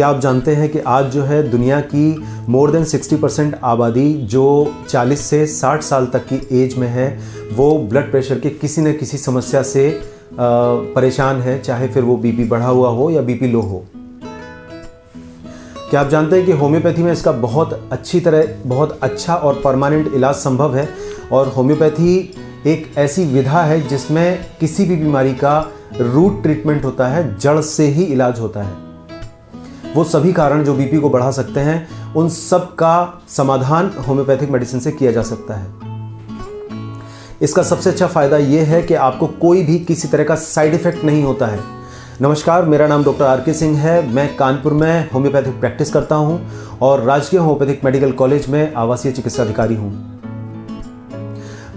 क्या आप जानते हैं कि आज जो है दुनिया की मोर देन 60% आबादी जो 40 से 60 साल तक की एज में है वो ब्लड प्रेशर के किसी न किसी समस्या से परेशान है, चाहे फिर वो बीपी बढ़ा हुआ हो या बीपी लो हो। क्या आप जानते हैं कि होम्योपैथी में इसका बहुत अच्छा और परमानेंट इलाज संभव है। और होम्योपैथी एक ऐसी विधा है जिसमें किसी भी बीमारी का रूट ट्रीटमेंट होता है, जड़ से ही इलाज होता है। वो सभी कारण जो बीपी को बढ़ा सकते हैं उन सब का समाधान होम्योपैथिक मेडिसिन से किया जा सकता है। इसका सबसे अच्छा फायदा ये है कि आपको कोई भी किसी तरह का साइड इफेक्ट नहीं होता है। नमस्कार, मेरा नाम डॉक्टर आर.के. सिंह है। मैं कानपुर में होम्योपैथिक प्रैक्टिस करता हूं और राजकीय होम्योपैथिक मेडिकल कॉलेज में आवासीय चिकित्सा अधिकारी हूं।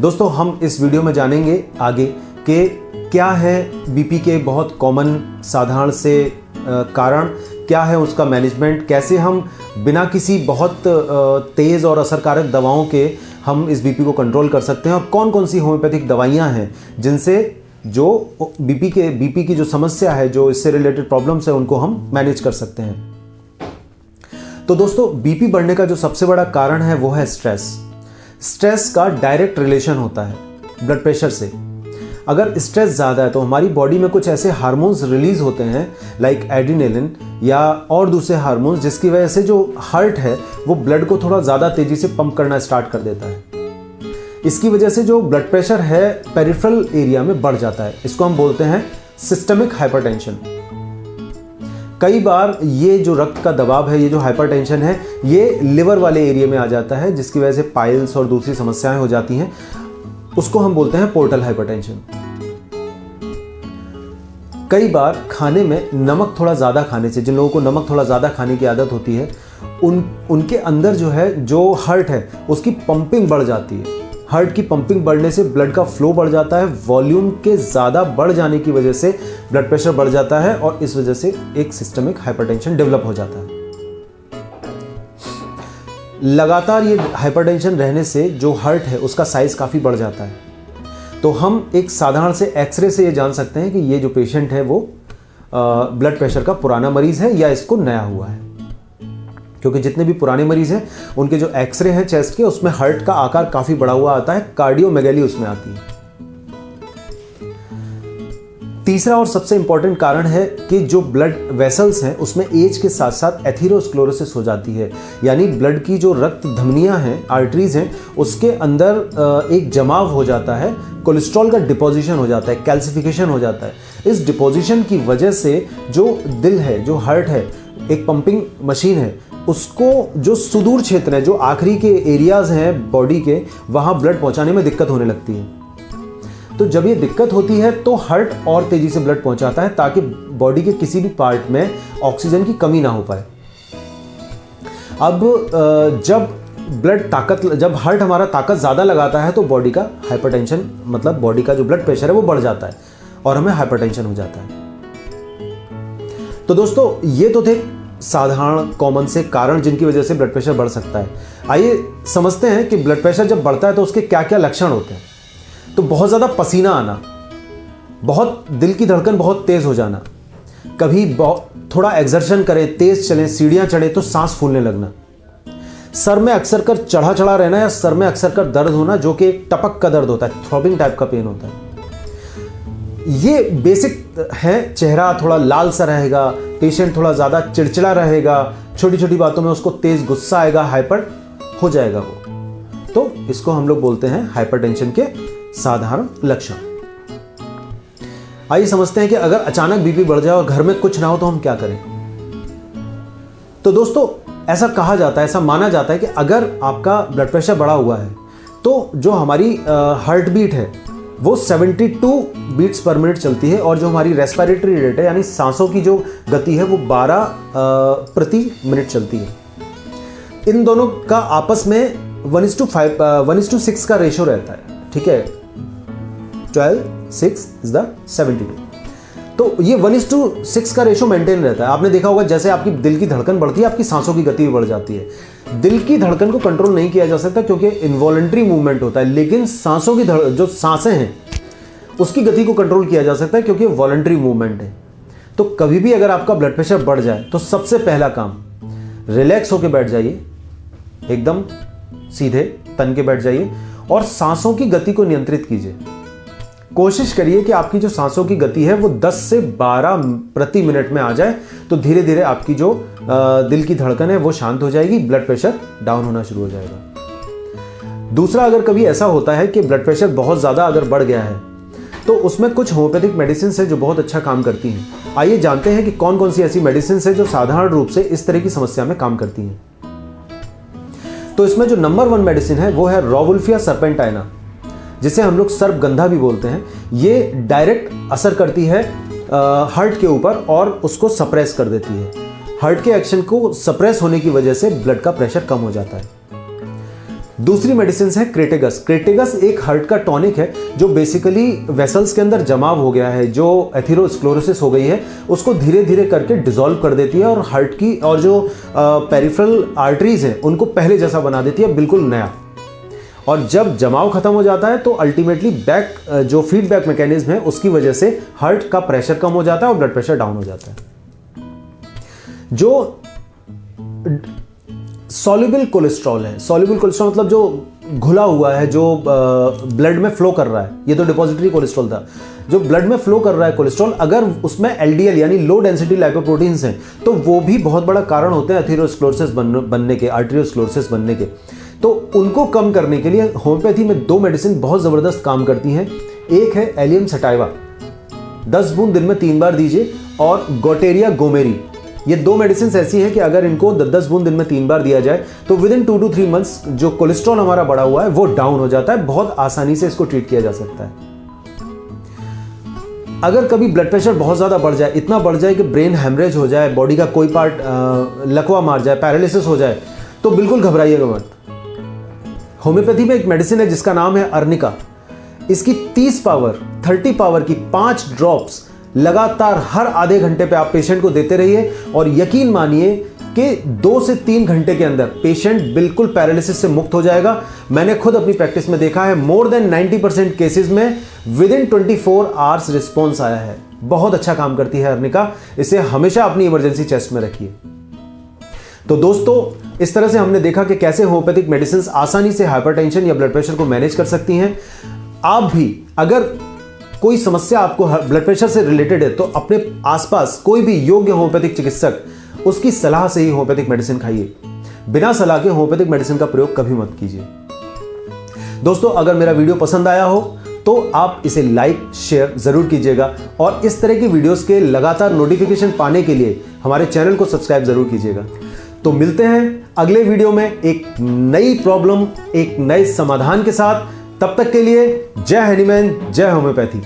दोस्तों, हम इस वीडियो में जानेंगे आगे कि क्या है बीपी के बहुत कॉमन साधारण से कारण, क्या है उसका मैनेजमेंट, कैसे हम बिना किसी बहुत तेज़ और असरकारक दवाओं के हम इस बीपी को कंट्रोल कर सकते हैं, और कौन कौन सी होम्योपैथिक दवाइयाँ हैं जिनसे जो बीपी की जो समस्या है, जो इससे रिलेटेड प्रॉब्लम्स है, उनको हम मैनेज कर सकते हैं। तो दोस्तों, बीपी बढ़ने का जो सबसे बड़ा कारण है वो है स्ट्रेस का डायरेक्ट रिलेशन होता है ब्लड प्रेशर से। अगर स्ट्रेस ज़्यादा है तो हमारी बॉडी में कुछ ऐसे हार्मोन्स रिलीज होते हैं लाइक एड्रेनलिन या और दूसरे हार्मोन्स, जिसकी वजह से जो हार्ट है वो ब्लड को थोड़ा ज़्यादा तेज़ी से पंप करना स्टार्ट कर देता है। इसकी वजह से जो ब्लड प्रेशर है पेरिफेरल एरिया में बढ़ जाता है। इसको हम बोलते हैं सिस्टमिक हाइपरटेंशन। कई बार ये जो रक्त का दबाव है, ये जो हाइपरटेंशन है, ये लिवर वाले एरिया में आ जाता है, जिसकी वजह से पाइल्स और दूसरी समस्याएं हो जाती हैं। उसको हम बोलते हैं पोर्टल हाइपरटेंशन। कई बार खाने में नमक थोड़ा ज़्यादा खाने से, जिन लोगों को नमक थोड़ा ज़्यादा खाने की आदत होती है, उनके अंदर जो हार्ट है उसकी पंपिंग बढ़ जाती है। हार्ट की पंपिंग बढ़ने से ब्लड का फ्लो बढ़ जाता है। वॉल्यूम के ज़्यादा बढ़ जाने की वजह से ब्लड प्रेशर बढ़ जाता है और इस वजह से एक सिस्टमिक हाइपरटेंशन डेवलप हो जाता है। लगातार ये हाइपरटेंशन रहने से जो हार्ट है उसका साइज काफ़ी बढ़ जाता है। तो हम एक साधारण से एक्सरे से ये जान सकते हैं कि ये जो पेशेंट है वो ब्लड प्रेशर का पुराना मरीज है या इसको नया हुआ है, क्योंकि जितने भी पुराने मरीज हैं उनके जो एक्सरे हैं चेस्ट के, उसमें हार्ट का आकार काफ़ी बड़ा हुआ आता है, कार्डियोमेगैली उसमें आती है। तीसरा और सबसे इंपॉर्टेंट कारण है कि जो ब्लड वेसल्स हैं उसमें एज के साथ साथ एथेरोस्क्लेरोसिस हो जाती है, यानी ब्लड की जो रक्त धमनियां हैं, आर्टरीज हैं, उसके अंदर एक जमाव हो जाता है, कोलेस्ट्रॉल का डिपोजिशन हो जाता है, कैल्सिफिकेशन हो जाता है। इस डिपोजिशन की वजह से जो दिल है, जो हार्ट है, एक पंपिंग मशीन है, उसको जो सुदूर क्षेत्र है, जो आखिरी के एरियाज हैं बॉडी के, वहाँ ब्लड पहुँचाने में दिक्कत होने लगती है। तो जब ये दिक्कत होती है तो हार्ट और तेजी से ब्लड पहुंचाता है ताकि बॉडी के किसी भी पार्ट में ऑक्सीजन की कमी ना हो पाए। अब जब हार्ट हमारा ताकत ज़्यादा लगाता है तो बॉडी का हाइपरटेंशन, मतलब बॉडी का जो ब्लड प्रेशर है वो बढ़ जाता है और हमें हाइपरटेंशन हो जाता है। तो दोस्तों, ये तो थे साधारण कॉमन से कारण जिनकी वजह से ब्लड प्रेशर बढ़ सकता है। आइए समझते हैं कि ब्लड प्रेशर जब बढ़ता है तो उसके क्या क्या लक्षण होते हैं। तो बहुत ज़्यादा पसीना आना, बहुत दिल की धड़कन बहुत तेज़ हो जाना, कभी थोड़ा एक्सर्शन करें, तेज़ चलें, सीढ़ियाँ चढ़े तो सांस फूलने लगना, सर में अक्सर कर चढ़ा रहना या सर में अक्सर कर दर्द होना, जो कि एक टपक का दर्द होता है, थ्रॉबिंग टाइप का पेन होता है। ये बेसिक है। चेहरा थोड़ा लाल सा रहेगा, पेशेंट थोड़ा ज़्यादा चिड़चिड़ा रहेगा, छोटी छोटी बातों में उसको तेज़ गुस्सा आएगा, हाइपर हो जाएगा वो। तो इसको हम लोग बोलते हैं हाइपरटेंशन के साधारण लक्षण। आइए समझते हैं कि अगर अचानक बीपी बढ़ जाए और घर में कुछ ना हो तो हम क्या करें। तो दोस्तों, ऐसा कहा जाता है, ऐसा माना जाता है कि अगर आपका ब्लड प्रेशर बढ़ा हुआ है तो जो हमारी हार्ट बीट है वो 72 बीट्स पर मिनट चलती है, और जो हमारी रेस्पिरेटरी रेट है, यानी सांसों की जो गति है, वो 12 प्रति मिनट चलती है। इन दोनों का आपस में 1:6 का रेशो रहता है। ठीक है, 12:6 इज द 72। तो ये 1:6 का रेशो मेंटेन रहता है। आपने देखा होगा जैसे आपकी दिल की धड़कन बढ़ती है, आपकी सांसों की गति भी बढ़ जाती है। दिल की धड़कन को कंट्रोल नहीं किया जा सकता क्योंकि इनवॉलंटरी मूवमेंट होता है, लेकिन सांसों की जो सांसें हैं उसकी गति को कंट्रोल किया जा सकता है क्योंकि वॉलंटरी मूवमेंट है। तो कभी भी अगर आपका ब्लड प्रेशर बढ़ जाए तो सबसे पहला काम, रिलैक्स होकर बैठ जाइए, एकदम सीधे तन के बैठ जाइए और सांसों की गति को नियंत्रित कीजिए। कोशिश करिए कि आपकी जो सांसों की गति है वो 10 से 12 प्रति मिनट में आ जाए, तो धीरे धीरे आपकी जो दिल की धड़कन है वो शांत हो जाएगी, ब्लड प्रेशर डाउन होना शुरू हो जाएगा। दूसरा, अगर कभी ऐसा होता है कि ब्लड प्रेशर बहुत ज़्यादा अगर बढ़ गया है तो उसमें कुछ होम्योपैथिक मेडिसिन है जो बहुत अच्छा काम करती हैं। आइए जानते हैं कि कौन कौन सी ऐसी मेडिसिन है जो साधारण रूप से इस तरह की समस्या में काम करती हैं। तो इसमें जो नंबर 1 मेडिसिन है वो है रोवुल्फिया सर्पेंटाइना, जिसे हम लोग सर्पगंधा भी बोलते हैं। ये डायरेक्ट असर करती है हार्ट के ऊपर और उसको सप्रेस कर देती है। हार्ट के एक्शन को सप्रेस होने की वजह से ब्लड का प्रेशर कम हो जाता है। दूसरी मेडिसिन है क्रेटेगस। क्रेटेगस एक हार्ट का टॉनिक है जो बेसिकली वेसल्स के अंदर जमाव हो गया है, जो एथेरोस्क्लेरोसिस हो गई है, उसको धीरे धीरे करके डिसॉल्व कर देती है और हार्ट की और जो पेरिफेरल आर्टरीज हैं उनको पहले जैसा बना देती है, बिल्कुल नया। और जब जमाव खत्म हो जाता है तो अल्टीमेटली बैक जो फीडबैक मैकेनिज्म है उसकी वजह से हार्ट का प्रेशर कम हो जाता है और ब्लड प्रेशर डाउन हो जाता है। जो सॉल्युबल कोलेस्ट्रॉल है, सॉल्युबल कोलेस्ट्रॉल मतलब जो घुला हुआ है, जो ब्लड में फ्लो कर रहा है, ये तो डिपॉजिटरी कोलेस्ट्रॉल था। जो ब्लड में फ्लो कर रहा है कोलेस्ट्रॉल, अगर उसमें एलडीएल यानी लो डेंसिटी लाइपोप्रोटीन्स हैं तो वो भी बहुत बड़ा कारण होते हैं एथेरोस्क्लेरोसिस बनने के, आर्टेरियोस्क्लेरोसिस बनने के। तो उनको कम करने के लिए होम्योपैथी में 2 मेडिसिन बहुत ज़बरदस्त काम करती हैं। एक है एलियम सटाइवा, 10 बूंद दिन में 3 बार दीजिए, और गोटेरिया गोमेरी। ये 2 मेडिसिन ऐसी हैं कि अगर इनको 10 बूंद दिन में 3 बार दिया जाए तो विद इन 2 to 3 मंथ्स जो कोलेस्ट्रॉल हमारा बढ़ा हुआ है वो डाउन हो जाता है। बहुत आसानी से इसको ट्रीट किया जा सकता है। अगर कभी ब्लड प्रेशर बहुत ज़्यादा बढ़ जाए, इतना बढ़ जाए कि ब्रेन हैमरेज हो जाए, बॉडी का कोई पार्ट लकवा मार जाए, पैरालिसिस हो जाए, तो बिल्कुल घबराइएगा मत। होम्योपैथी में एक मेडिसिन है जिसका नाम है अर्निका। इसकी 30 पावर की 5 ड्रॉप्स लगातार हर आधे घंटे पे आप पेशेंट को देते रहिए और यकीन मानिए कि 2 से 3 घंटे के अंदर पेशेंट बिल्कुल पैरालिसिस से मुक्त हो जाएगा। मैंने खुद अपनी प्रैक्टिस में देखा है, मोर देन 90% केसेस में विद इन 24 आवर्स रिस्पॉन्स आया है। बहुत अच्छा काम करती है अर्निका, इसे हमेशा अपनी इमरजेंसी चेस्ट में रखिए। तो दोस्तों, इस तरह से हमने देखा कि कैसे होम्योपैथिक मेडिसिन आसानी से हाइपरटेंशन या ब्लड प्रेशर को मैनेज कर सकती हैं। आप भी अगर कोई समस्या आपको ब्लड प्रेशर से रिलेटेड है तो अपने आसपास कोई भी योग्य होम्योपैथिक चिकित्सक, उसकी सलाह से ही होम्योपैथिक मेडिसिन खाइए। बिना सलाह के होम्योपैथिक मेडिसिन का प्रयोग कभी मत कीजिए। दोस्तों, अगर मेरा वीडियो पसंद आया हो तो आप इसे लाइक शेयर जरूर कीजिएगा और इस तरह की वीडियोस के लगातार नोटिफिकेशन पाने के लिए हमारे चैनल को सब्सक्राइब जरूर कीजिएगा। तो मिलते हैं अगले वीडियो में एक नई प्रॉब्लम, एक नए समाधान के साथ। तब तक के लिए जय हनीमैन, जय होम्योपैथी।